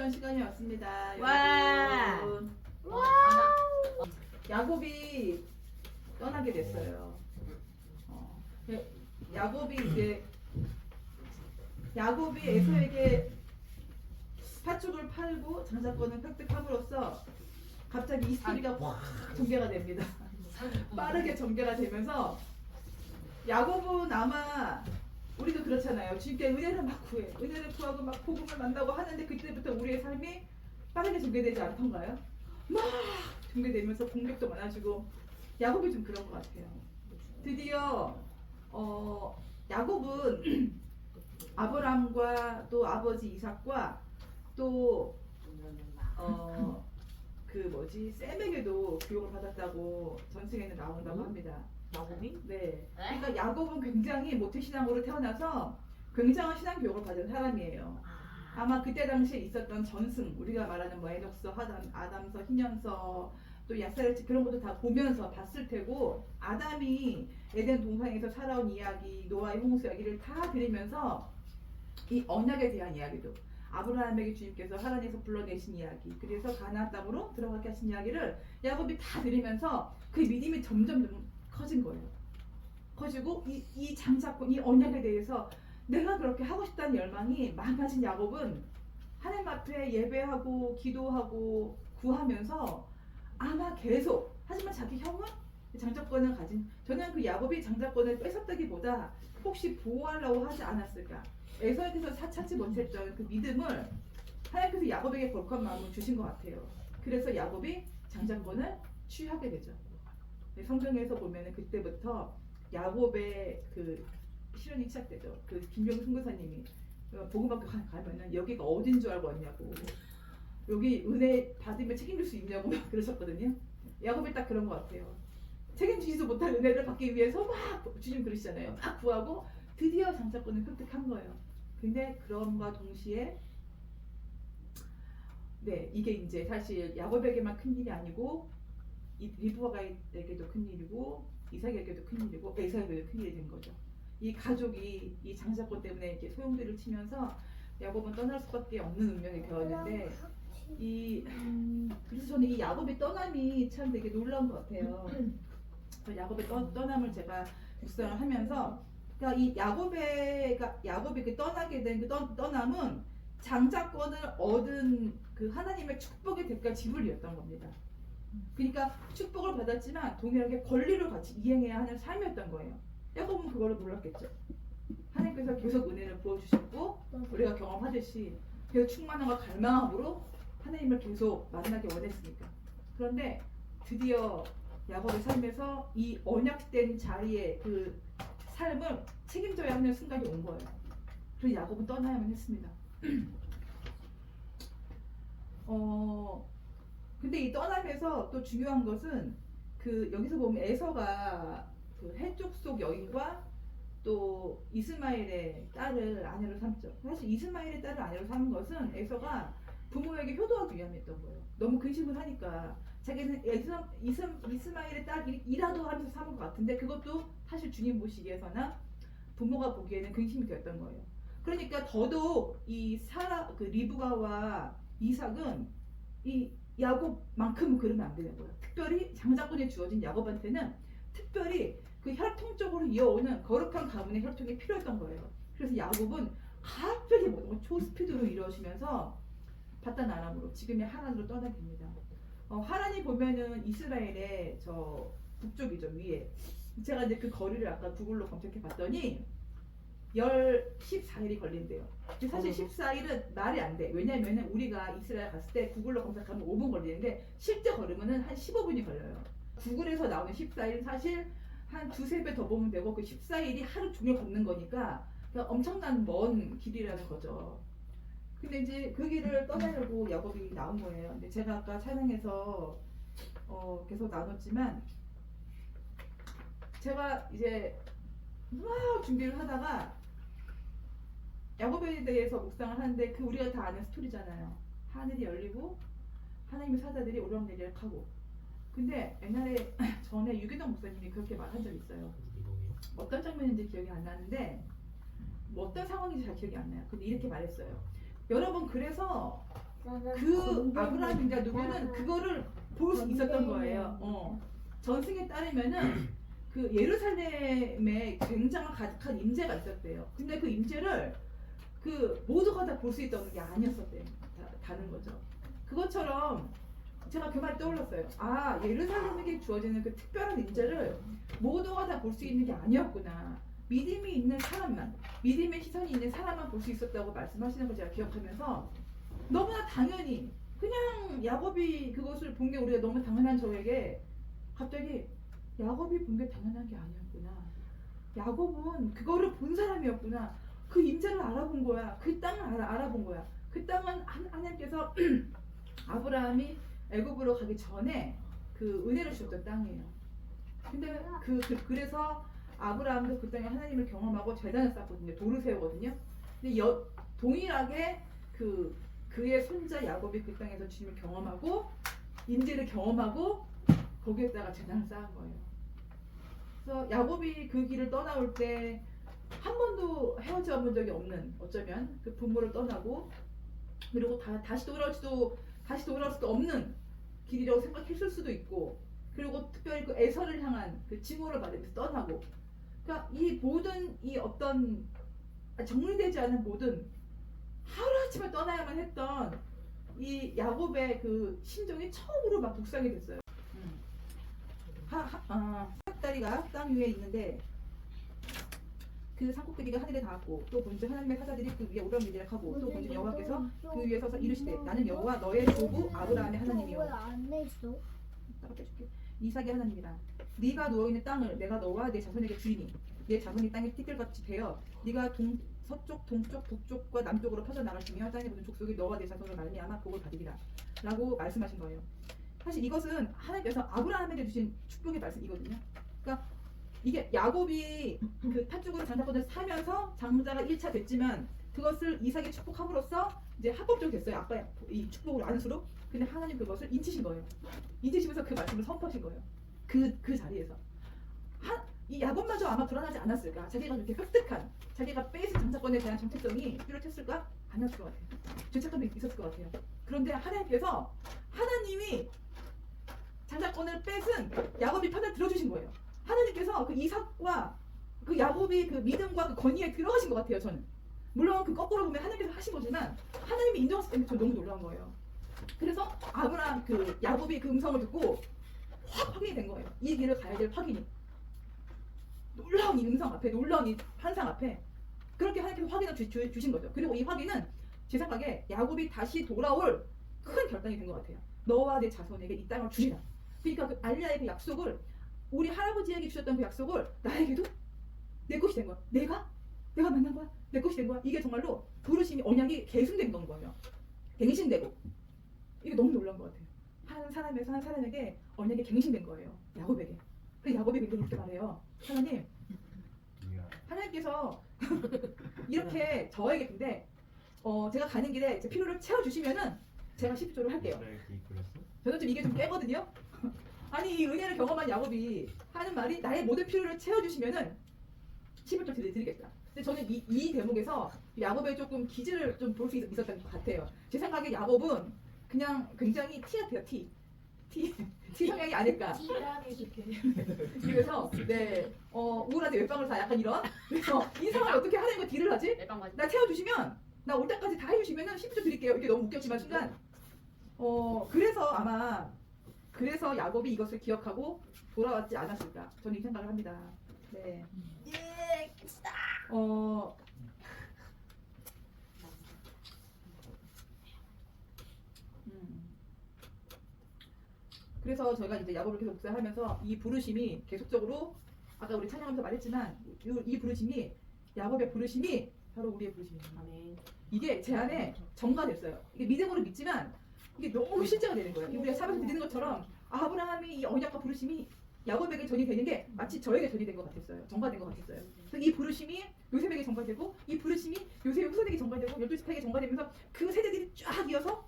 기다렸던 시간이 왔습니다. 와. 여러분. 야곱이 떠나게 됐어요. 예, 야곱이 에서에게 파축을 팔고 장자권을 획득함으로써 갑자기 이 스토리가 확 전개가 됩니다. 빠르게 전개가 되면서 야곱은 아마 우리도 그렇잖아요. 주님께 은혜를 막 구해. 은혜를 구하고 막 복음을 만나고 하는데 그때부터 우리의 삶이 빠르게 전개되지 않던가요? 막 전개되면서 공격도 많아지고 야곱이 좀 그런 것 같아요. 드디어 야곱은 아브람과 또 아버지 이삭과 또 셈에게도 교육을 받았다고 전승에는 나온다고 합니다. 야곱이? 네. 그러니까 야곱은 굉장히 모태신앙으로 태어나서 굉장한 신앙 교육을 받은 사람이에요. 아마 그때 당시에 있었던 전승, 우리가 말하는 뭐 에녹서, 아담서, 희년서, 또 야사레츠 그런 것도 다 보면서 봤을 테고, 아담이 에덴 동산에서 살아온 이야기, 노아의 홍수 이야기를 다 들으면서 이 언약에 대한 이야기도, 아브라함에게 주님께서 하나님에서 불러내신 이야기, 그래서 가나안 땅으로 들어가게 하신 이야기를 야곱이 다 들으면서 그 믿음이 점점 커진 거예요. 커지고 이 장사꾼, 이 언약에 대해서 내가 그렇게 하고 싶다는 열망이 많아진 야곱은 하나님 앞에 예배하고 기도하고 구하면서 아마 계속, 하지만 자기 형은 장자권을 가진, 저는 그 야곱이 장자권을 뺏었다기보다 혹시 보호하려고 하지 않았을까, 에서에게서 찾지 못했던 그 믿음을 하나님께서 야곱에게 벌컥 마음을 주신 것 같아요. 그래서 야곱이 장자권을 취하게 되죠. 성경에서 보면은 그때부터 야곱의 그 실현이 시작되죠. 그 김병 선교사님이 복음학교 가면은 여기가 어딘 줄 알고 왔냐고, 여기 은혜 받으면 책임질 수 있냐고 막 그러셨거든요. 야곱이 딱 그런 것 같아요. 책임지지도 못할 은혜를 받기 위해서 막 주님 그러시잖아요. 막 구하고 드디어 장자권을 획득한 거예요. 근데 그럼과 동시에 네, 이게 이제 사실 야곱에게만 큰 일이 아니고 리브가에게도 큰 일이고 이삭에게도 큰 일이고 에서에게도 큰 일이 된 거죠. 이 가족이 이 장자권 때문에 이렇게 소용돌이를 치면서 야곱은 떠날 수밖에 없는 운명이 되었는데 그래서 저는 이 야곱의 떠남이 참 되게 놀라운 것 같아요. 야곱의 떠남을 제가 묵상을 하면서, 그러니까 이 야곱이 그 떠나게 된 그 떠남은 장자권을 얻은 그 하나님의 축복의 대가 지불이었던 겁니다. 그러니까 축복을 받았지만 동일하게 권리를 같이 이행해야 하는 삶이었던 거예요. 야곱은 그거를 몰랐겠죠. 하나님께서 계속 은혜를 부어주셨고 우리가 경험하듯이 계속 충만함과 갈망함으로 하나님을 계속 만나기 원했으니까. 그런데 드디어 야곱의 삶에서 이 언약된 자리에 그 삶을 책임져야 하는 순간이 온 거예요. 그래서 야곱은 떠나야만 했습니다. 근데 이 떠나면서 또 중요한 것은 그 여기서 보면 에서가 그 해족 속 여인과 또 이스마엘의 딸을 아내로 삼죠. 사실 이스마엘의 딸을 아내로 삼은 것은 에서가 부모에게 효도하기 위함이었던 거예요. 너무 근심을 하니까 자기는 이스마엘의 딸이라도 하면서 삼은 것 같은데, 그것도 사실 주님 보시기에서나 부모가 보기에는 근심이 되었던 거예요. 그러니까 더더욱 그 리브가와 이삭은 이 야곱만큼은 그러면 안 되는 거예요. 특별히 장자권에 주어진 야곱한테는 특별히 그 혈통적으로 이어오는 거룩한 가문의 혈통이 필요했던 거예요. 그래서 야곱은 갑자기 모든 걸 초스피드로 이루어지면서 바단 아람으로, 지금의 하란으로 떠나게 됩니다. 하란이 보면은 이스라엘의 저 북쪽이죠, 위에. 제가 이제 그 거리를 아까 구글로 검색해 봤더니 14일이 걸린대요. 사실 14일은 말이 안 돼. 왜냐면은 우리가 이스라엘 갔을 때 구글로 검색하면 5분 걸리는데 실제 걸으면은 한 15분이 걸려요. 구글에서 나오는 14일은 사실 한 두세 배 더 보면 되고, 그 14일이 하루 종일 걷는 거니까 엄청난 먼 길이라는 거죠. 근데 이제 그 길을 떠나려고 야곱이 나온 거예요. 근데 제가 아까 찬양에서 계속 나눴지만, 제가 이제 막 준비를 하다가 야곱에 대해서 묵상을 하는데, 그 우리가 다 아는 스토리잖아요. 하늘이 열리고 하나님의 사자들이 오르락내리락 하고. 근데 옛날에 전에 유기동 목사님이 그렇게 말한 적이 있어요. 어떤 장면인지 기억이 안 나는데, 뭐 어떤 상황인지 잘 기억이 안 나요. 근데 이렇게 말했어요. 여러분, 그래서 그 아브라함인가 누구는 그거를 볼 수 있었던 거예요. 전승에 따르면은 그 예루살렘에 굉장한 가득한 임재가 있었대요. 근데 그 임재를 그 모두가 다 볼 수 있던 게 아니었었다는 거죠. 그것처럼 제가 그 말이 떠올랐어요. 아, 예루살렘에게 주어지는 그 특별한 임재를 모두가 다 볼 수 있는 게 아니었구나. 믿음이 있는 사람만, 믿음의 시선이 있는 사람만 볼 수 있었다고 말씀하시는 걸 제가 기억하면서 너무나 당연히 그냥 야곱이 그것을 본 게 우리가 너무 당연한 저에게 갑자기 야곱이 본 게 당연한 게 아니었구나. 야곱은 그거를 본 사람이었구나. 그 임재를 알아본 거야. 그 땅을 알아본 거야. 그 땅은 하나님께서 아브라함이 애굽으로 가기 전에 그 은혜를 주셨던 땅이에요. 근데 그래서 아브라함도 그 땅에 하나님을 경험하고 제단을 쌓거든요. 돌을 세우거든요. 근데 동일하게 그의 손자 야곱이 그 땅에서 주님을 경험하고 임재를 경험하고 거기에다가 제단을 쌓은 거예요. 그래서 야곱이 그 길을 떠나올 때 한 번도 헤어져 본 적이 없는, 어쩌면 그 부모를 떠나고 그리고 다시 돌아올 수도 없는 길이라고 생각했을 수도 있고, 그리고 특별히 그 에서를 향한 그 징후를 받으면서 떠나고, 그러니까 이 모든 이 어떤 정리되지 않은 모든 하루아침에 떠나야만 했던 이 야곱의 그 심정이 처음으로 막 묵상이 됐어요. 다리가 땅 위에 있는데 그 산꼭대기가 하늘에 닿았고, 또 본즉 하나님의 사자들이 그 위에 오르락내리락 하고, 또 본즉 여호와께서 그 위에 서서 이르시되 나는 여호와 너의 조부 아브라함의 하나님이요. 따라 빼줄게. 이삭의 하나님이라. 네가 누워있는 땅을 내가 너와 내 자손에게 주리니 내 자손이 땅에 티끌같이 되어 네가 서쪽, 동쪽, 북쪽과 남쪽으로 퍼져나갈지며 땅의 모든 족속이 너와 내 자손을 말미암아 복을 받으리라 라고 말씀하신 거예요. 사실 이것은 하나님께서 아브라함에게 주신 축복의 말씀이거든요. 그러니까 이게 야곱이 그 팥죽으로 장자권을 사면서 장자가 1차 됐지만 그것을 이삭이 축복함으로써 이제 합법적으로 됐어요. 아빠의 이 축복을 안수로. 근데 하나님 그것을 인치신 거예요. 인치시면서 그 말씀을 선포하신 거예요. 그 자리에서. 이 야곱마저 아마 불안하지 않았을까? 자기가 이렇게 획득한, 자기가 뺏은 장자권에 대한 정체성이 뚜렷했을까? 아니었을 것 같아요. 죄책감이 있었을 것 같아요. 그런데 하나님께서 하나님이 장자권을 뺏은 야곱이 편을 들어주신 거예요. 하나님께서 그 이삭과 그 야곱이 그 믿음과 그 권위에 들어가신 것 같아요. 저는 물론 그 거꾸로 보면 하나님께서 하신 거지만 하나님이 인정했을 때는 저 너무 놀라운 거예요. 그래서 그 야곱이 그 음성을 듣고 확 확인이 된 거예요. 이 길을 가야 될 확인이. 놀라운 이 음성 앞에, 놀라운 이 환상 앞에 그렇게 하나님께서 확인을 주신 거죠. 그리고 이 확인은 제 생각에 야곱이 다시 돌아올 큰 결단이 된 것 같아요. 너와 내 자손에게 이 땅을 주리라. 그러니까 그 알리아의 그 약속을, 우리 할아버지에게 주셨던 그 약속을 나에게도 내 것이 된 거야. 내가 만난 거야. 내 것이 된 거야. 이게 정말로 부르심이, 언약이 계승된 건 거예요. 갱신되고. 이게 너무 놀라운 것 같아요. 한 사람에서 한 사람에게 언약이 갱신된 거예요. 야곱에게. 그래서 야곱이 굉장히 이렇게 말해요. 하나님께서 이렇게 저에게, 근데 제가 가는 길에 제 필요를 채워주시면은 제가 12조를 할게요. 저는 좀 이게 좀 깨거든요. 아니, 이 은혜를 경험한 야곱이 하는 말이 나의 모든 필요를 채워주시면은 11조 드리겠다. 근데 저는 이 대목에서 야곱의 조금 기질을 좀 볼 수 있었던 것 같아요. 제 생각에 야곱은 그냥 굉장히 티 같아요. 티 성향이 아닐까. 그래서 우울한데 외빵을 사, 약간 이런. 그래서 이 사람이 어떻게 하나님과 딜을 하지? 나 채워주시면, 나 올 때까지 다 해주시면은 10조 드릴게요. 이게 너무 웃겼지만 순간 그래서 야곱이 이것을 기억하고 돌아왔지 않았을까. 저는 이 생각을 합니다. 네. 그래서 저희가 이제 야곱을 계속 묵상하면서 이 부르심이 계속적으로, 아까 우리 찬양하면서 말했지만 이 부르심이, 야곱의 부르심이 바로 우리의 부르심입니다. 이게 제 안에 정가됐어요. 이게 믿음으로 믿지만 이게 너무 실제가 되는 거예요. 우리가 사방에서 드리는 것처럼 아브라함이 이 언약과 부르심이 야곱에게 전이 되는 게 마치 저에게 전이 된 것 같았어요. 정가된 것 같았어요. 그래서 이 부르심이 요셉에게 정가되고, 이 부르심이 요셉의 후손에게 정가되고, 12지파에게 정가되면서 그 세대들이 쫙 이어서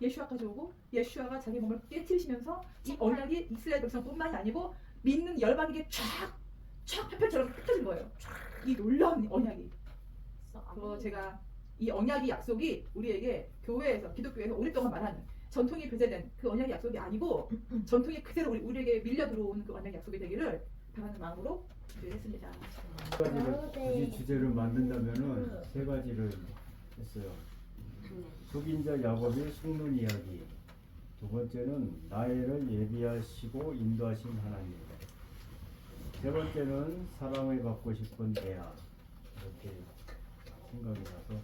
예슈아까지 오고, 예슈아가 자기 몸을 깨트리시면서 이 언약이 이스라엘 백성뿐만이 아니고 믿는 열방에게 쫙 페펠처럼 흩어진 거예요. 이 놀라운 언약이. 그래서 제가 이 언약이 약속이 우리에게 교회에서 기독교에서 오랫동안 말하는 전통이 배제된 그 언약의 약속이 아니고 전통이 그대로 우리에게 밀려 들어오는 그 언약의 약속이 되기를 바라는 마음으로 준비했습니다. 세 가지를 굳이 주제를 만든다면은 세 가지를 했어요. 속인자 야곱의 속는 이야기. 두 번째는 나일을 예비하시고 인도하신 하나님. 세 번째는 사랑을 받고 싶은 애야. 이렇게 생각이 나서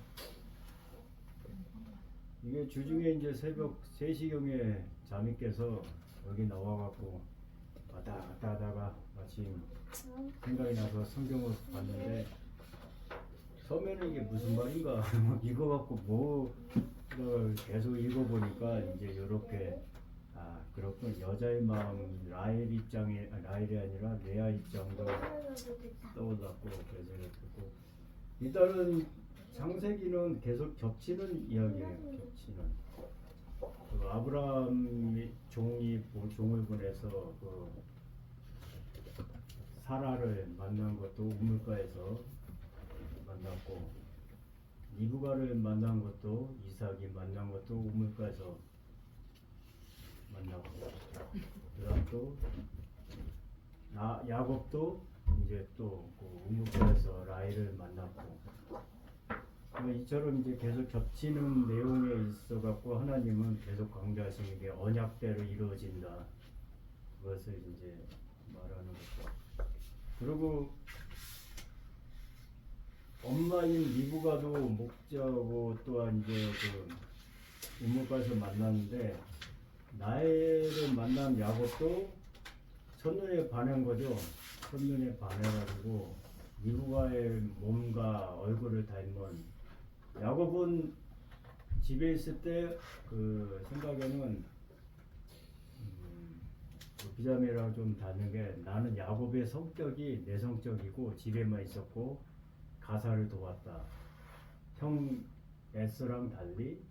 이게 주중에 이제 새벽 3시경에 잠이 깨서 여기 나와갖고 왔다 갔다 하다가 마침 생각이 나서 성경을 봤는데 처음에는 이게 무슨 말인가 읽어갖고 뭐 계속 읽어보니까 이제 이렇게 그렇군 여자의 마음 라헬 입장에 라헬이 아니라 레아 입장도 떠올랐고 그래서 듣고 일단은 창세기는 계속 겹치는 이야기예요. 겹치는 그 아브라함이 종을 보내서 그 사라를 만난 것도 우물가에서 만났고 리브가를 만난 것도 이삭이 만난 것도 우물가에서 만났고 그다음 또 야곱도 이제 또그 우물가에서 라헬을 만났고 이처럼 이제 계속 겹치는 내용에 있어 갖고 하나님은 계속 강조하시는 게 언약대로 이루어진다. 그것을 이제 말하는 거죠. 그리고 엄마인 리브가도 목자고 또한 이제 그 우물가에서 만났는데 나엘을 만난 야곱도 첫눈에 반한 거죠. 첫눈에 반해가지고 리브가의 몸과 얼굴을 닮은 야곱은 집에 있을 때 그 생각에는 비자매랑 좀 다른 게 나는 야곱의 성격이 내성적이고 집에만 있었고 가사를 도왔다. 형 에서랑 달리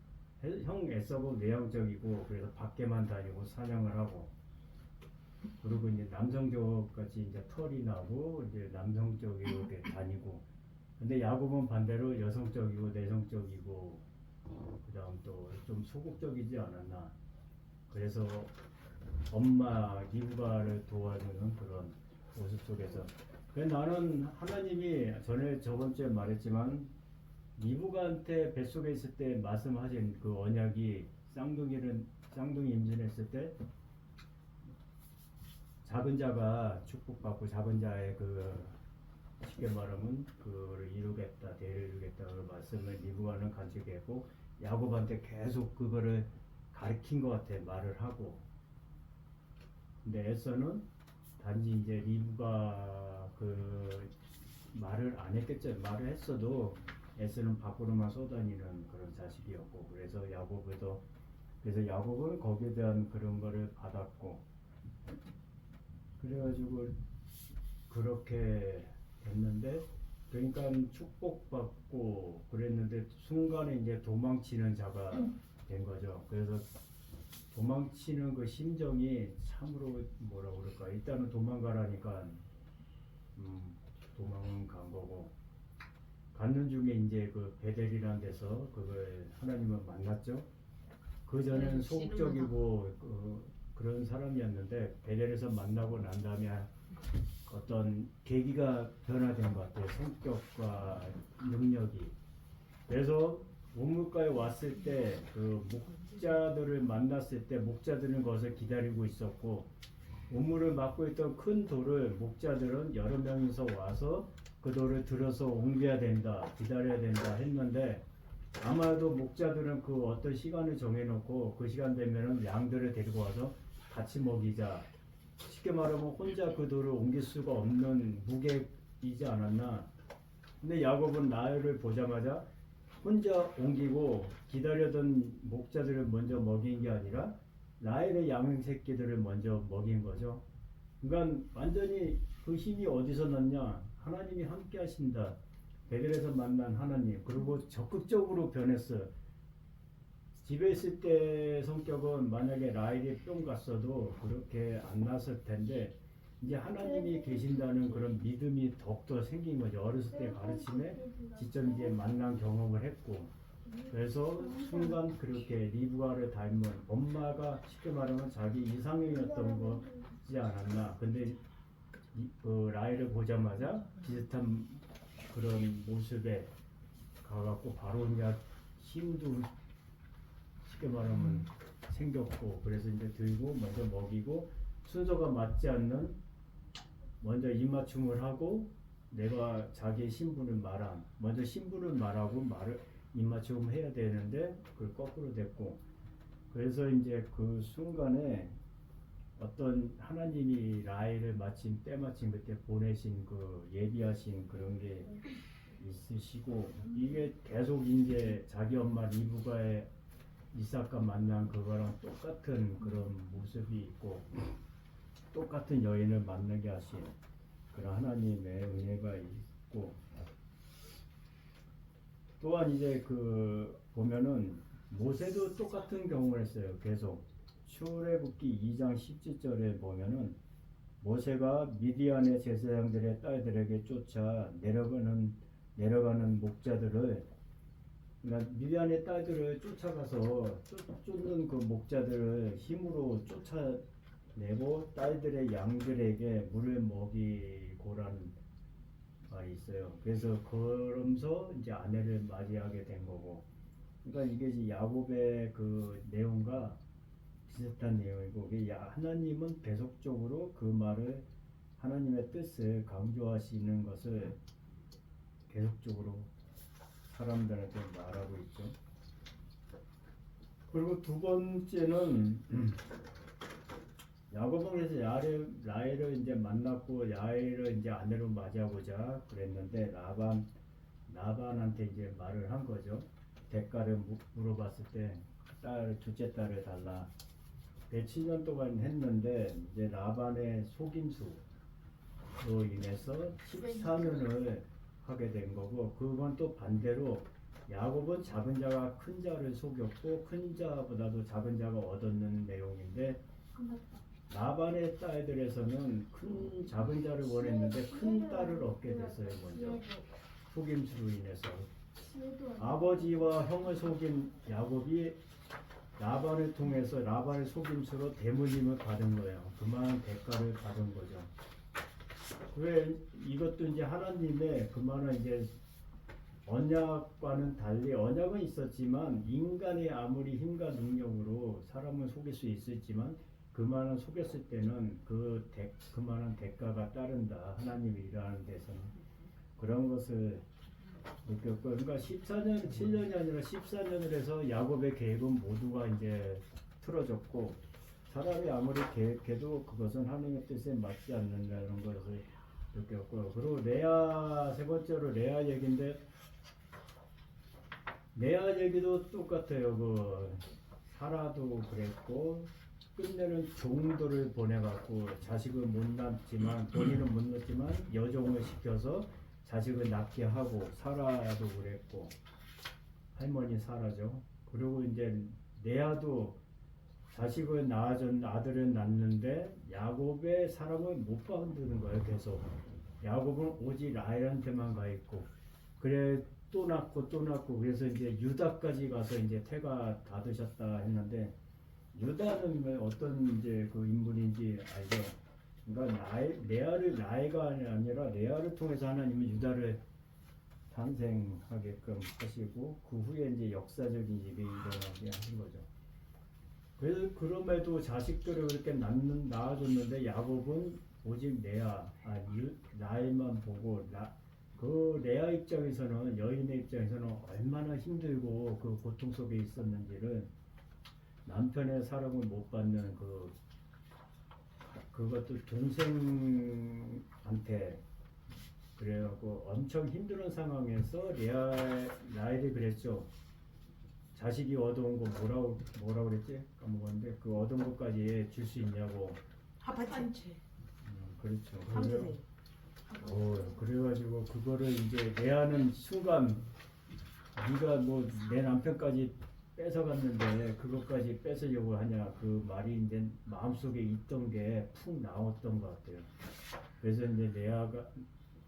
형 에서는 외향적이고 그래서 밖에만 다니고 사냥을 하고 그리고 이제 남성적 같이 이제 털이 나고 이제 남성적으로 이렇게 다니고 근데 야곱은 반대로 여성적이고 내성적이고 그다음 또 좀 소극적이지 않았나. 그래서 엄마 리브가를 도와주는 그런 모습 속에서 나는 하나님이 저번 주에 말했지만 리브가한테 뱃속에 있을 때 말씀하신 그 언약이 쌍둥이 임신했을 때 작은 자가 축복받고 작은 자의 그 쉽게 말하면 그를 이루겠다 대를 이루겠다 그 말씀을 리브가는 간직했고 야곱한테 계속 그거를 가르친 것 같아 말을 하고 근데 에서는 단지 이제 리브가 그 말을 안 했겠죠. 말을 했어도 에서는 밖으로만 쏘다니는 그런 자식이었고 그래서 야곱은 거기에 대한 그런 거를 받았고 그래가지고 그렇게 됐는데 그러니까 축복받고 그랬는데 순간에 이제 도망치는 자가 된 거죠. 그래서 도망치는 그 심정이 참으로 뭐라 그럴까 일단은 도망가라니까 도망은 간 거고 가는 중에 이제 그 베델이라는 데서 그걸 하나님을 만났죠. 그 전에는 소극적이고 그런 사람이었는데 베델에서 만나고 난 다음에 어떤 계기가 변화된 것 같아요. 성격과 능력이. 그래서 우물가에 왔을 때 그 목자들을 만났을 때 목자들은 거기서 기다리고 있었고 우물을 막고 있던 큰 돌을 목자들은 여러 명이서 와서 그 돌을 들어서 옮겨야 된다, 기다려야 된다 했는데 아마도 목자들은 그 어떤 시간을 정해놓고 그 시간 되면은 양들을 데리고 와서 같이 먹이자. 쉽게 말하면 혼자 그 돌을 옮길 수가 없는 무게이지 않았나. 근데 야곱은 라헬을 보자마자 혼자 옮기고 기다려던 목자들을 먼저 먹인 게 아니라 라헬의 양 새끼들을 먼저 먹인 거죠. 그러니까 완전히 그 힘이 어디서 났냐? 하나님이 함께 하신다. 베델에서 만난 하나님. 그리고 적극적으로 변했어요. 집에 있을 때 성격은 만약에 라헬이 뿅 갔어도 그렇게 안 났을 텐데 이제 하나님이 계신다는 그런 믿음이 더욱더 생긴 거죠. 어렸을 때 가르침에 직접 이제 만난 경험을 했고, 그래서 순간 그렇게 리브가를 닮은 엄마가 쉽게 말하면 자기 이상형이었던 거지 않았나. 근데 그 라이를 보자마자 비슷한 그런 모습에 가갖고 바로 이제 힘도 쉽게 말하면 생겼고, 그래서 이제 들고 먼저 먹이고 순서가 맞지 않는 먼저 입맞춤을 하고 내가 자기의 신분을 먼저 신분을 말하고 말을 입맞춤 해야 되는데 그걸 거꾸로 됐고, 그래서 이제 그 순간에 어떤 하나님이 라헬을 마침 때마침 그때 보내신 그 예비하신 그런 게 있으시고, 이게 계속 이제 자기 엄마 리브가의 이삭과 만난 그거랑 똑같은 그런 모습이 있고 똑같은 여인을 만나게 하신 그런 하나님의 은혜가 있고, 또한 이제 그 보면은 모세도 똑같은 경험을 했어요. 계속 출애굽기 2장 17절에 보면은 모세가 미디안의 제사장들의 딸들에게 쫓아 내려가는 목자들을, 그러니까 미디안의 딸들을 쫓아가서 쫓는 그 목자들을 힘으로 쫓아내고 딸들의 양들에게 물을 먹이고라는 말이 있어요. 그래서 그러면서 이제 아내를 맞이하게 된 거고, 그러니까 이게 이제 야곱의 그 내용과 비슷한 내용이고, 하나님은 계속적으로 그 말을 하나님의 뜻을 강조하시는 것을 계속적으로 사람들한테 말하고 있죠. 그리고 두 번째는 야곱은 그래서 라헬을 이제 만났고 라헬을 이제 아내로 맞이하고자 그랬는데 라반한테 이제 말을 한 거죠. 대가를 물어봤을 때 둘째 딸을 달라. 7년 동안 했는데 이제 라반의 속임수로 인해서 14년을 하게 된 거고, 그건 또 반대로 야곱은 작은 자가 큰 자를 속였고 큰 자보다도 작은 자가 얻었는 내용인데, 라반의 딸들에서는 작은 자를 원했는데 큰 딸을 얻게 됐어요. 먼저 속임수로 인해서 아버지와 형을 속인 야곱이 라반을 통해서 라반의 속임수로 대물림을 받은 거예요. 그만한 대가를 받은 거죠. 왜 이것도 이제 하나님의 그만한 이제 언약과는 달리, 언약은 있었지만 인간의 아무리 힘과 능력으로 사람을 속일 수 있었지만 그만한 속였을 때는 그만한 대가가 따른다. 하나님이 일하는 데서는 그런 것을 느꼈고, 그러니까 7년이 아니라 14년을 해서 야곱의 계획은 모두가 이제 틀어졌고, 사람이 아무리 계획해도 그것은 하나님의 뜻에 맞지 않는다는 것을 느꼈고, 그리고 세 번째로 레아 얘기인데, 레아 얘기도 똑같아요. 사라도 그랬고, 끝내는 종들을 보내갖고 자식을 못 낳지만 본인은 못 낳지만 여종을 시켜서 자식을 낳게 하고, 사라도 그랬고 할머니 사라죠. 그리고 이제 레아도 자식을 아들을 낳는데 야곱의 사랑을 못 받는 거예요. 계속 야곱은 오직 라헬한테만 가 있고, 그래 또 낳고 그래서 이제 유다까지 가서 이제 태가 닫으셨다 했는데, 유다는 어떤 이제 그 인물인지 알죠? 그러니까 레아가 아니라 레아를 통해서 하나님은 유다를 탄생하게끔 하시고, 그 후에 이제 역사적인 일이 일어나게 하신 거죠. 그래서 그럼에도 자식들을 그렇게 낳아줬는데 야곱은 오직 라헬만 보고, 그 레아 입장에서는, 여인의 입장에서는 얼마나 힘들고 그 고통 속에 있었는지를 남편의 사랑을 못 받는 그것도 동생한테 그래갖고 엄청 힘든 상황에서 라헬이 그랬죠. 자식이 얻어온 거 뭐라고 그랬지? 까먹었는데, 그 얻은 것까지 줄 수 있냐고. 합한채. 그렇죠. 황제세. 그래가지고 그거를 이제 레아는 순간 네가 뭐 내 남편까지 뺏어갔는데 그것까지 뺏으려고 하냐, 그 말이 이제 마음속에 있던 게 푹 나왔던 것 같아요. 그래서 이제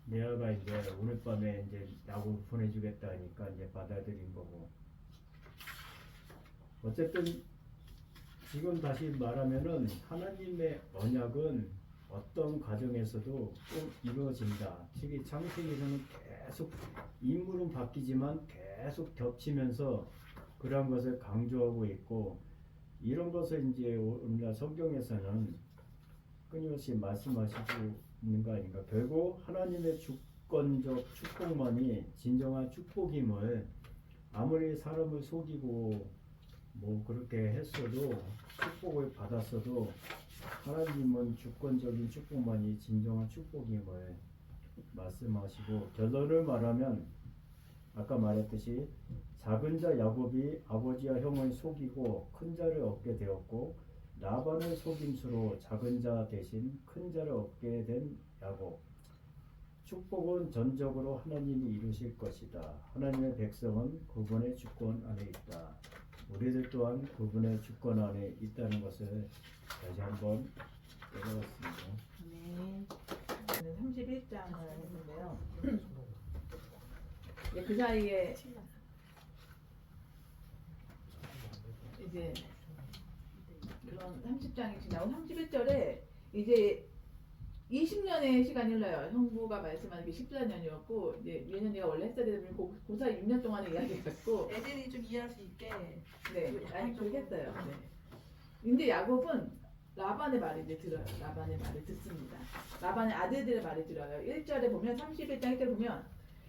레아가 이제 오늘 밤에 이제 야곱 보내주겠다 하니까 이제 받아들인 거고. 어쨌든 지금 다시 말하면은 하나님의 언약은 어떤 가정에서도 꼭 이루어진다. 특히 창세기에서는 계속 인물은 바뀌지만 계속 겹치면서 그러한 것을 강조하고 있고, 이런 것을 이제 우리나라 성경에서는 끊임없이 말씀하시고 있는 거 아닌가. 결국 하나님의 주권적 축복만이 진정한 축복임을, 아무리 사람을 속이고 뭐 그렇게 했어도, 축복을 받았어도 하나님은 주권적인 축복만이 진정한 축복임을 말씀하시고, 결론을 말하면 아까 말했듯이 작은 자 야곱이 아버지와 형을 속이고 큰 자를 얻게 되었고, 라반을 속임수로 작은 자 대신 큰 자를 얻게 된 야곱. 축복은 전적으로 하나님이 이루실 것이다. 하나님의 백성은 그분의 주권 안에 있다. 우리들 또한 그분의 주권 안에 있다는 것을 다시 한번 깨달았습니다. 네. 31장을 했는데요. 그 사이에 이제 그런 30장이 지나고 31절에 이제 20년의 시간이 흘러요. 형부가 말씀하는 게 14년이었고, 이제 예년이가 원래 했어야 되는 그 사이 6년 동안의 이야기였고, 애들이 좀 이해할 수 있게. 네, 아니 그렇게 했어요. 네. 근데 야곱은 라반의 말을 이제 들어요. 라반의 말을 듣습니다. 라반의 아들들의 말을 들어요. 1절에 보면, 31장 1절에 보면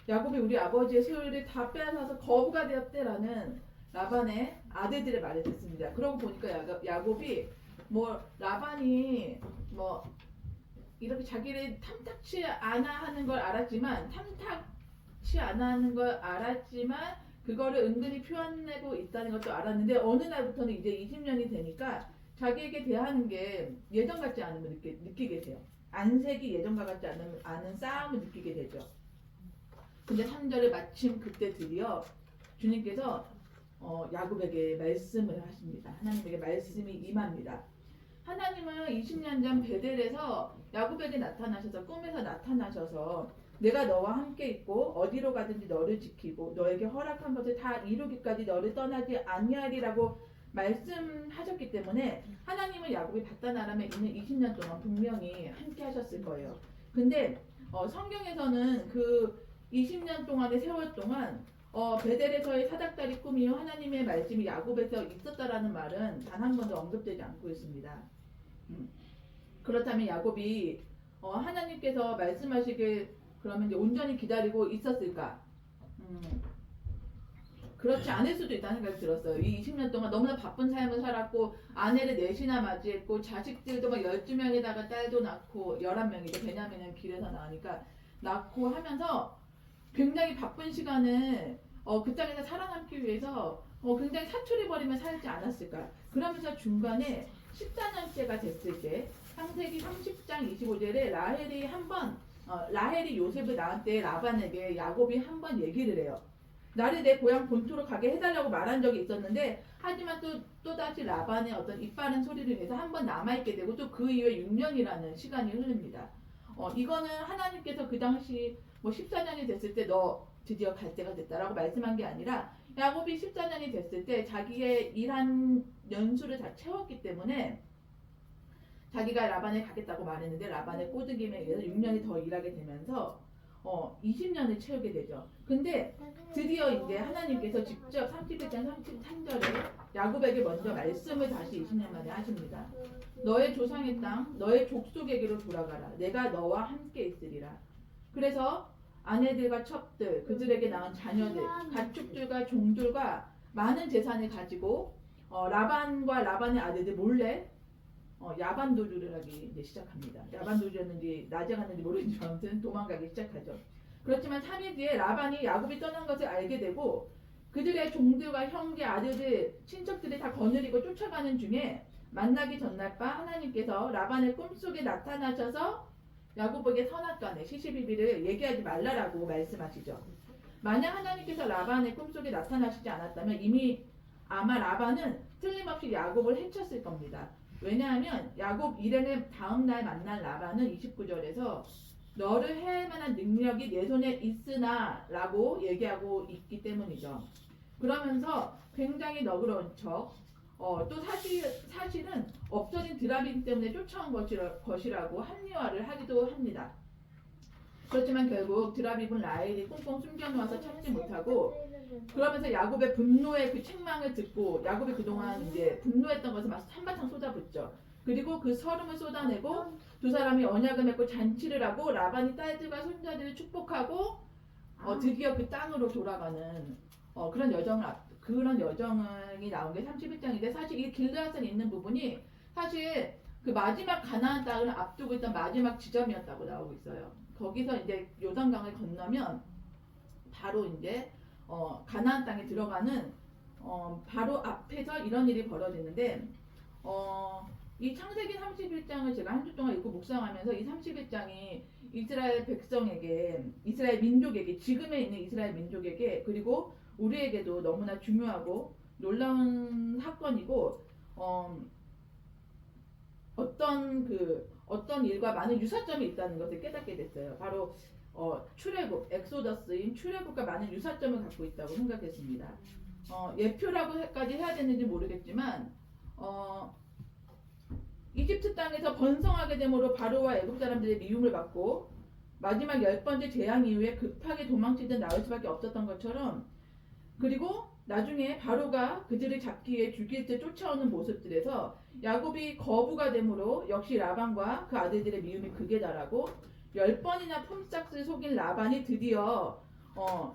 야곱이 우리 아버지의 소유를 다 빼앗아서 거부가 되었대라는 라반의 아들들의 말을 듣습니다. 그러고 보니까 야곱이 뭐 라반이 뭐 이렇게 자기를 탐탁치 않아 하는 걸 알았지만, 그거를 은근히 표현내고 있다는 것도 알았는데, 어느 날부터는 이제 20년이 되니까 자기에게 대하는 게 예전 같지 않음을 느끼게 돼요. 안색이 예전과 같지 않은 싸움을 느끼게 되죠. 근데 3절에 마침 그때 드디어 주님께서 야곱에게 말씀을 하십니다. 하나님에게 말씀이 임합니다. 하나님은 20년 전 베델에서 야곱에게 나타나셔서, 꿈에서 나타나셔서 내가 너와 함께 있고 어디로 가든지 너를 지키고 너에게 허락한 것을 다 이루기까지 너를 떠나지 아니하리라고 말씀하셨기 때문에 하나님은 야곱이 바단 아람에 있는 20년 동안 분명히 함께 하셨을 거예요. 근데 성경에서는 그 20년 동안의 세월 동안 베델에서의 사닥다리 꿈이요 하나님의 말씀이 야곱에서 있었다라는 말은 단 한 번도 언급되지 않고 있습니다. 그렇다면 야곱이 하나님께서 말씀하시길 그러면 이제 온전히 기다리고 있었을까? 그렇지 않을 수도 있다는 생각이 들었어요. 이 20년 동안 너무나 바쁜 삶을 살았고, 아내를 넷이나 맞이했고, 자식들도 막 12명에다가 딸도 낳고, 11명이죠. 베냐민은 길에서 나으니까 낳고 하면서 굉장히 바쁜 시간을 그 땅에서 살아남기 위해서 굉장히 사투리 벌이며 살지 않았을까. 그러면서 중간에 14년째가 됐을 때, 창세기 30장 25절에 라헬이 요셉을 낳을 때 라반에게 야곱이 한 번 얘기를 해요. 나를 내 고향 본토로 가게 해달라고 말한 적이 있었는데, 하지만 또다시 라반의 어떤 이빠른 소리를 위해서 한 번 남아있게 되고, 또 그 이후에 6년이라는 시간이 흐릅니다. 이거는 하나님께서 그 당시 뭐 14년이 됐을 때 너 드디어 갈 때가 됐다라고 말씀한 게 아니라, 야곱이 14년이 됐을 때 자기의 일한 연수를 다 채웠기 때문에 자기가 라반에 가겠다고 말했는데, 라반의 꼬드김에 의해서 6년이 더 일하게 되면서 20년을 채우게 되죠. 근데 드디어 이제 하나님께서 직접 31장 33절에 야곱에게 먼저 말씀을 다시 20년 만에 하십니다. 너의 조상의 땅, 너의 족속에게로 돌아가라. 내가 너와 함께 있으리라. 그래서 아내들과 첩들, 그들에게 낳은 자녀들, 가축들과 종들과 많은 재산을 가지고 라반과 라반의 아들들 몰래 야반도주를 하기 이제 시작합니다. 야반도주였는지 낮에 갔는지 모르겠지만 아무튼 도망가기 시작하죠. 그렇지만 3일 뒤에 라반이 야곱이 떠난 것을 알게 되고, 그들의 종들과 형제, 아들들, 친척들이 다 거느리고 쫓아가는 중에 만나기 전날 밤 하나님께서 라반의 꿈속에 나타나셔서 야곱에게 선악간에 시시비비를 얘기하지 말라라고 말씀하시죠. 만약 하나님께서 라반의 꿈속에 나타나시지 않았다면 이미 아마 라반은 틀림없이 야곱을 해쳤을 겁니다. 왜냐하면 야곱 일행의 다음날 만난 라반은 29절에서 너를 해할 만한 능력이 내 손에 있으나 라고 얘기하고 있기 때문이죠. 그러면서 굉장히 너그러운 척, 또 사실은 없어진 드라빈 때문에 쫓아온 것이라고 합리화를 하기도 합니다. 그렇지만 결국 드라빈은 라헬이 꽁꽁 숨겨놓아서 찾지 못하고, 그러면서 야곱의 분노의 그 책망을 듣고 야곱이 그동안 이제 분노했던 것을 막 한바탕 쏟아붓죠. 그리고 그 서름을 쏟아내고 두 사람이 언약을 맺고 잔치를 하고 라반이 딸들과 손자들을 축복하고 드디어 그 땅으로 돌아가는 그런 여정이 나온 게 31장인데, 사실 이 길르앗에 있는 부분이 사실 그 마지막 가나안 땅을 앞두고 있던 마지막 지점이었다고 나오고 있어요. 거기서 이제 요단강을 건너면 바로 이제 가나안 땅에 들어가는 바로 앞에서 이런 일이 벌어지는데, 이 창세기 31장을 제가 한 주 동안 읽고 묵상하면서 이 31장이 이스라엘 백성에게, 이스라엘 민족에게, 지금에 있는 이스라엘 민족에게, 그리고 우리에게도 너무나 중요하고 놀라운 사건이고, 어떤 일과 많은 유사점이 있다는 것을 깨닫게 됐어요. 바로 출애굽, 엑소더스인 출애굽과 많은 유사점을 갖고 있다고 생각했습니다. 예표라고까지 해야 되는지 모르겠지만 이집트 땅에서 번성하게 됨으로 바로와 애굽 사람들의 미움을 받고 마지막 10번째 재앙 이후에 급하게 도망치듯 나올 수밖에 없었던 것처럼, 그리고 나중에 바로가 그들을 잡기 위해 죽일 때 쫓아오는 모습들에서 야곱이 거부가 되므로 역시 라반과 그 아들들의 미움이 극에 달하고 10번이나 품삯을 속인 라반이 드디어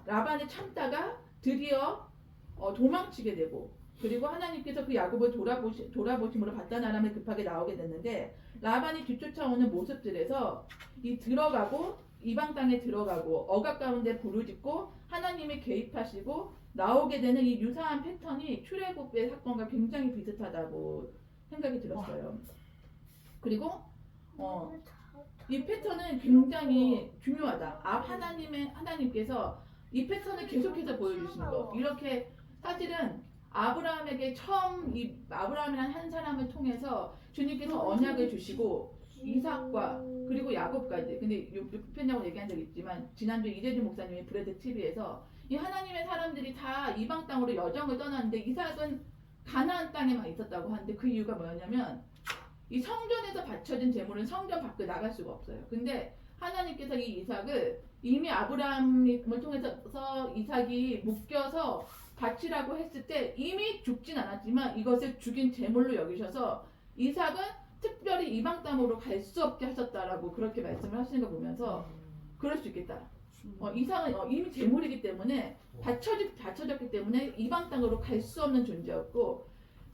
라반을 참다가 드디어 도망치게 되고, 그리고 하나님께서 그 야곱을 돌아보심으로 바다나람을 급하게 나오게 됐는데, 라반이 뒤쫓아오는 모습들에서 들어가고 이방 땅에 들어가고 억압 가운데 부르짖고 하나님이 개입하시고 나오게 되는 이 유사한 패턴이 출애굽의 사건과 굉장히 비슷하다고 생각이 들었어요. 그리고 이 패턴은 굉장히 중요하다. 하나님께서 이 패턴을 계속해서 보여주시는 거. 이렇게 사실은 아브라함에게 아브라함이라는 한 사람을 통해서 주님께서 언약을 주시고 이삭과 그리고 야곱까지. 근데 불편하고 얘기한 적 있지만 지난주에 이재준 목사님이 브레드 TV에서 이 하나님의 사람들이 다 이방 땅으로 여정을 떠났는데 이삭은 가나안 땅에만 있었다고 하는데, 그 이유가 뭐냐면 이 성전에서 바쳐진 제물은 성전 밖에 나갈 수가 없어요. 근데 하나님께서 이 이삭을 이미 아브라함을 통해서 이삭이 묶여서 바치라고 했을 때 이미 죽진 않았지만 이것을 죽인 제물로 여기셔서 이삭은 특별히 이방 땅으로 갈 수 없게 하셨다라고 그렇게 말씀을 하시는 거 보면서 그럴 수 있겠다. 이삭은 이미 제물이기 때문에 바쳐졌기 때문에 이방 땅으로 갈 수 없는 존재였고,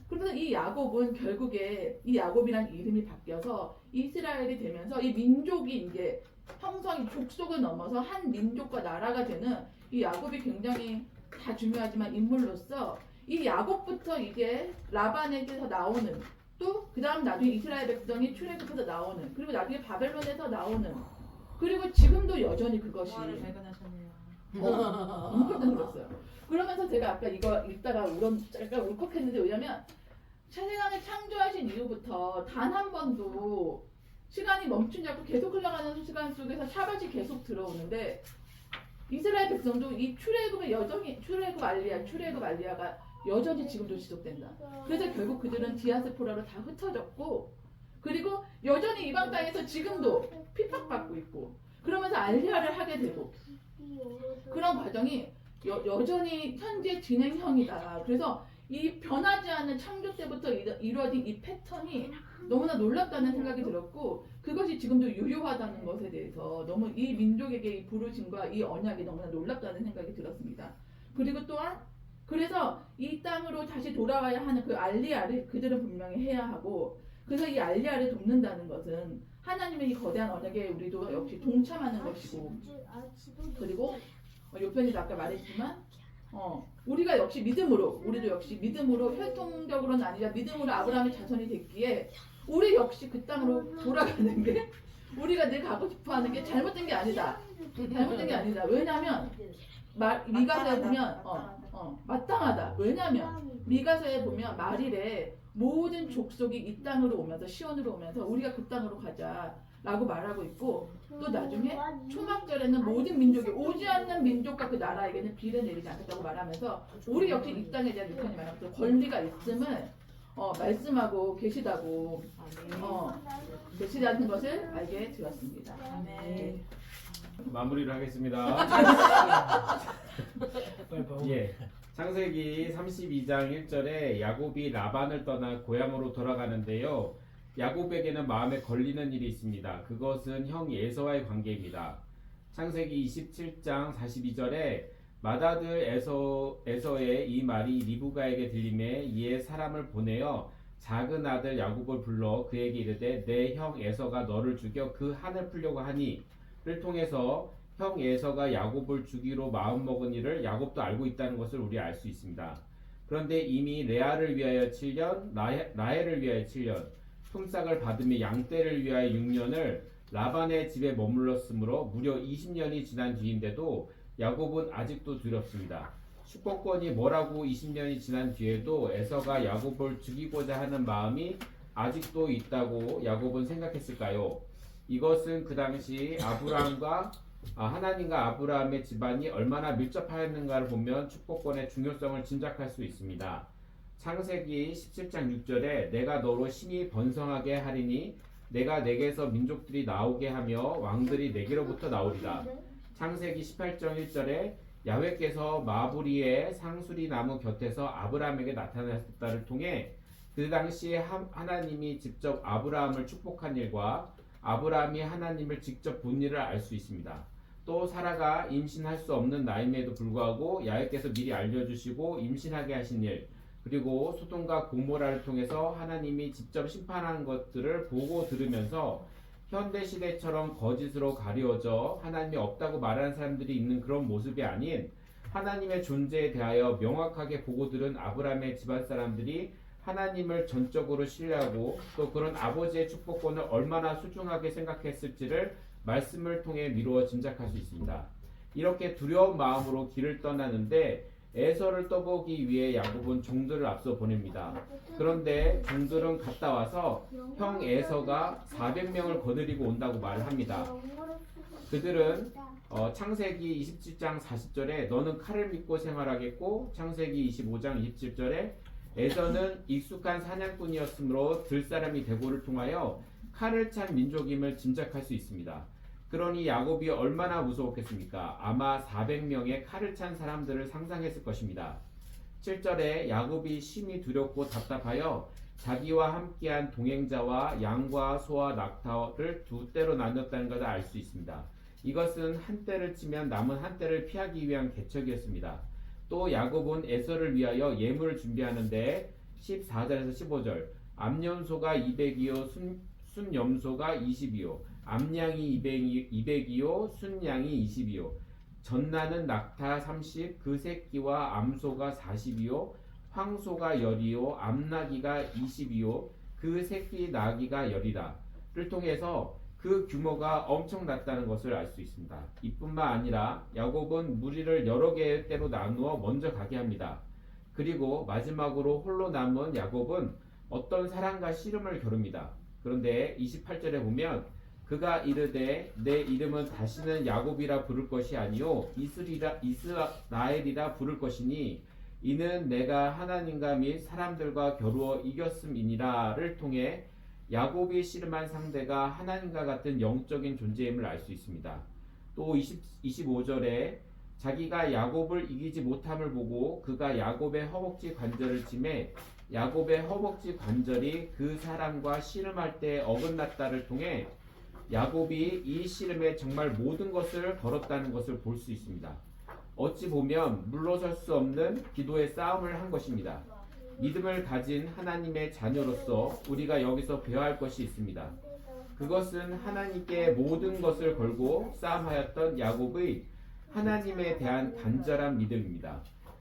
그래서 이 야곱은 결국에 이 야곱이라는 이름이 바뀌어서 이스라엘이 되면서 이 민족이 이제 형성이 족속을 넘어서 한 민족과 나라가 되는 이 야곱이 굉장히 다 중요하지만 인물로서 이 야곱부터 이제 라반에게서 나오는, 또 그 다음 나중에 이스라엘 백성이 출애굽해서 나오는, 그리고 나중에 바벨론에서 나오는, 그리고 지금도 여전히 그것이 깜짝 놀랐어요. 그러면서 제가 아까 이거 읽다가 약간 울컥했는데, 왜냐면 세상을 창조하신 이후부터 단 한 번도 시간이 멈추지 않고 계속 흘러가는 시간 속에서 샤밧이 계속 들어오는데, 이스라엘 백성도 이 출애굽 알리야가 여전히 지금도 지속된다. 그래서 결국 그들은 디아스포라로 다 흩어졌고, 그리고 여전히 이방 땅에서 지금도 핍박받고 있고, 그러면서 알리야를 하게 되고, 그런 과정이 여전히 현재 진행형이다. 그래서 이 변하지 않는 창조 때부터 이루어진 이 패턴이 너무나 놀랍다는 생각이 들었고, 그것이 지금도 유효하다는 것에 대해서 너무 이 민족에게 이 부르심과 이 언약이 너무나 놀랍다는 생각이 들었습니다. 그리고 또한 그래서 이 땅으로 다시 돌아와야 하는 그 알리야를 그들은 분명히 해야 하고, 그래서 이 알리야를 돕는다는 것은 하나님의 이 거대한 언약에 우리도 역시 동참하는 것이고, 그리고 요편에도 아까 말했지만 우리가 역시 우리도 역시 믿음으로 혈통적으로는 아니라 믿음으로 아브라함의 자손이 됐기에 우리 역시 그 땅으로 돌아가는 게, 우리가 늘 가고 싶어하는 게 잘못된 게 아니다. 왜냐하면 미가서에 보면 마땅하다. 마땅하다. 왜냐면 미가서에 보면 말일에 모든 족속이 이 땅으로 오면서 시온으로 오면서 우리가 그 땅으로 가자라고 말하고 있고, 또 나중에 초막절에는 모든 민족이 오지 않는 민족과 그 나라에게는 비를 내리지 않겠다고 말하면서 우리 역시 이 땅에 대한 유탄이 말하면서 권리가 있음을 말씀하고 계시다고 계시다는 것을 알게 되었습니다. 네. 마무리를 하겠습니다. 예. 창세기 32장 1절에 야곱이 라반을 떠나 고향으로 돌아가는데요. 야곱에게는 마음에 걸리는 일이 있습니다. 그것은 형 에서와의 관계입니다. 창세기 27장 42절에 맏아들 에서의 이 말이 리브가에게 들림에 이에 사람을 보내어 작은 아들 야곱을 불러 그에게 이르되 내 형 에서가 너를 죽여 그 한을 풀려고 하니를 통해서 형 에서가 야곱을 죽이로 마음먹은 일을 야곱도 알고 있다는 것을 우리 알 수 있습니다. 그런데 이미 레아를 위하여 7년, 라헬을 위하여 7년, 품삯을 받으며 양떼를 위하여 6년을 라반의 집에 머물렀으므로 무려 20년이 지난 뒤인데도 야곱은 아직도 두렵습니다. 축복권이 뭐라고 20년이 지난 뒤에도 에서가 야곱을 죽이고자 하는 마음이 아직도 있다고 야곱은 생각했을까요? 이것은 그 당시 하나님과 아브라함의 집안이 얼마나 밀접하였는가를 보면 축복권의 중요성을 짐작할 수 있습니다. 창세기 17장 6절에 내가 너로 심히 번성하게 하리니 내가 내게서 민족들이 나오게 하며 왕들이 내게로부터 나오리라. 창세기 18장 1절에 야훼께서 마부리의 상수리 나무 곁에서 아브라함에게 나타나셨다를 통해 그 당시에 하나님이 직접 아브라함을 축복한 일과 아브라함이 하나님을 직접 본 일을 알 수 있습니다. 또 사라가 임신할 수 없는 나임에도 불구하고 야훼께서 미리 알려주시고 임신하게 하신 일, 그리고 소돔과 고모라를 통해서 하나님이 직접 심판한 것들을 보고 들으면서 현대시대처럼 거짓으로 가려져 하나님이 없다고 말하는 사람들이 있는 그런 모습이 아닌 하나님의 존재에 대하여 명확하게 보고 들은 아브라함의 집안 사람들이 하나님을 전적으로 신뢰하고 또 그런 아버지의 축복권을 얼마나 소중하게 생각했을지를 말씀을 통해 미루어 짐작할 수 있습니다. 이렇게 두려운 마음으로 길을 떠나는데 에서를 떠보기 위해 야곱은 종들을 앞서 보냅니다. 그런데 종들은 갔다 와서 형 에서가 400명을 거느리고 온다고 말을 합니다. 그들은 창세기 27장 40절에 너는 칼을 믿고 생활하겠고, 창세기 25장 27절에 에서는 익숙한 사냥꾼이었으므로 들사람이 되고를 통하여 칼을 찬 민족임을 짐작할 수 있습니다. 그러니 야곱이 얼마나 무서웠겠습니까? 아마 400명의 칼을 찬 사람들을 상상했을 것입니다. 7절에 야곱이 심히 두렵고 답답하여 자기와 함께한 동행자와 양과 소와 낙타를 두 떼로 나눴다는 것을 알 수 있습니다. 이것은 한 떼를 치면 남은 한 떼를 피하기 위한 개척이었습니다. 또 야곱은 에서를 위하여 예물을 준비하는데 14절에서 15절 암염소가 200이요 순염소가 20이요 암양이 200이요 순양이 20이요 전나는 낙타 30 그 새끼와 암소가 40이요 황소가 10이요 암나기가 20이요 그 새끼 나기가 10이라를 통해서 그 규모가 엄청났다는 것을 알 수 있습니다. 이뿐만 아니라 야곱은 무리를 여러 개의 떼로 나누어 먼저 가게 합니다. 그리고 마지막으로 홀로 남은 야곱은 어떤 사람과 씨름을 겨룹니다. 그런데 28절에 보면 그가 이르되 내 이름은 다시는 야곱이라 부를 것이 아니요 이스라엘이라 부를 것이니 이는 내가 하나님과 및 사람들과 겨루어 이겼음이니라를 통해 야곱이 씨름한 상대가 하나님과 같은 영적인 존재임을 알 수 있습니다. 또 25절에 자기가 야곱을 이기지 못함을 보고 그가 야곱의 허벅지 관절을 치매 야곱의 허벅지 관절이 그 사람과 씨름할 때 어긋났다를 통해 야곱이 이 씨름에 정말 모든 것을 걸었다는 것을 볼 수 있습니다. 어찌 보면 물러설 수 없는 기도의 싸움을 한 것입니다. 믿음을 가진 하나님의 자녀로서 우리가 여기서 배워야 할 것이 있습니다. 그것은 하나님께 모든 것을 걸고 싸움하였던 야곱의 하나님에 대한 간절한 믿음입니다.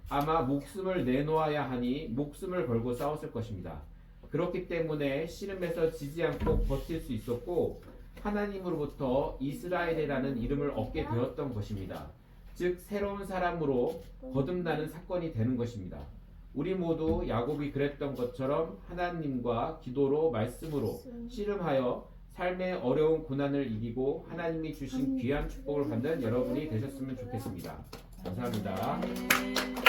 아마 목숨을 내놓아야 하니 목숨을 걸고 싸웠을 것입니다. 그렇기 때문에 씨름에서 지지 않고 버틸 수 있었고 하나님으로부터 이스라엘이라는 이름을 얻게 되었던 것입니다. 즉 새로운 사람으로 거듭나는 사건이 되는 것입니다. 우리 모두 야곱이 그랬던 것처럼 하나님과 기도로 말씀으로 씨름하여 삶의 어려운 고난을 이기고 하나님이 주신 귀한 축복을 받는 여러분이 되셨으면 좋겠습니다. 감사합니다. 네.